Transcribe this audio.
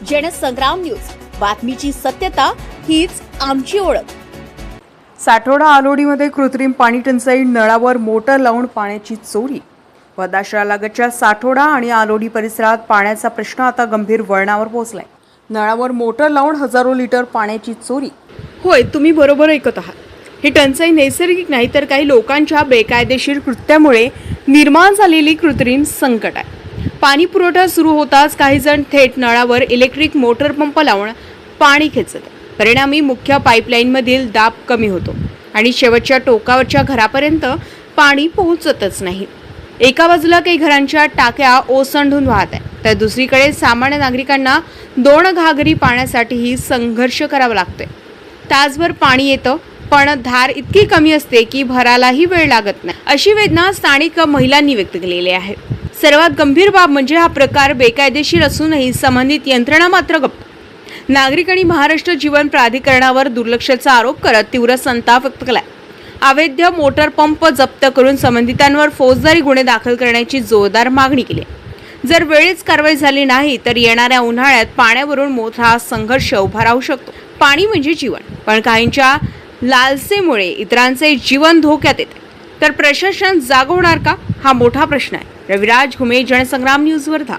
Jansangram news, बातमीची सत्यता हीच आमची ओळख। साठोडा आलोडीमध्ये कृत्रिम पाणी टंचाई, नळावर मोटर लावून पाण्याची चोरी। वदाशरालगतच्या साठोडा आणि आलोडी परिसरात पाण्याचा प्रश्न आता गंभीर वळणावर पोहोचलाय। नळावर मोटर लावून हजारो लिटर पाण्याची चोरी। होय, तुम्ही बरोबर ऐकत आहात। ही टंचाई नैसर्गिक नाही तर काही लोकांच्या बेकायदेशीर कृत्यामुळे निर्माण झालेली कृत्रिम संकट आहे। पाणी पुरवठा सुरू होताच काही जण थेट नळावर इलेक्ट्रिक मोटर पंप लावून पाणी खेचतात। परिणामी मुख्य पाईपलाईनमधील दाब कमी होतो आणि शेवटच्या टोकावरच्या घरापर्यंत पाणी पोहोचतच नाही। एका बाजूला काही घरांच्या टाक्या ओसंडून वाहत आहेत, तर दुसरीकडे सामान्य नागरिकांना 2 घागरी पाण्यासाठीही संघर्ष करावा लागतोय। तासभर पाणी येतं, पण धार इतकी कमी असते की भरालाही वेळ लागत नाही, अशी वेदना स्थानिक महिलांनी व्यक्त केलेली आहे। सर्वात गंभीर बाब म्हणजे हा प्रकार बेकायदेशीर असूनही संबंधित यंत्रणा मात्र गप्प। नागरिकांनी महाराष्ट्र जीवन प्राधिकरणावर दुर्लक्षाचा आरोप करत तीव्र संताप व्यक्त केलाय। अवैध मोटर पंप जप्त करून संबंधितांवर फौजदारी गुन्हे दाखल करण्याची जोरदार मागणी केली। जर वेळेच कारवाई झाली नाही तर येणाऱ्या उन्हाळ्यात पाण्यावरून मोठा संघर्ष उभा राहू शकतो। पाणी म्हणजे जीवन, पण काहींच्या लालसेमुळे इतरांचे जीवन धोक्यात येते, तर प्रशासन जाग होणार का, हा मोठा प्रश्न आहे। रविराज घुमे, जनसंग्राम न्यूज, वर्धा।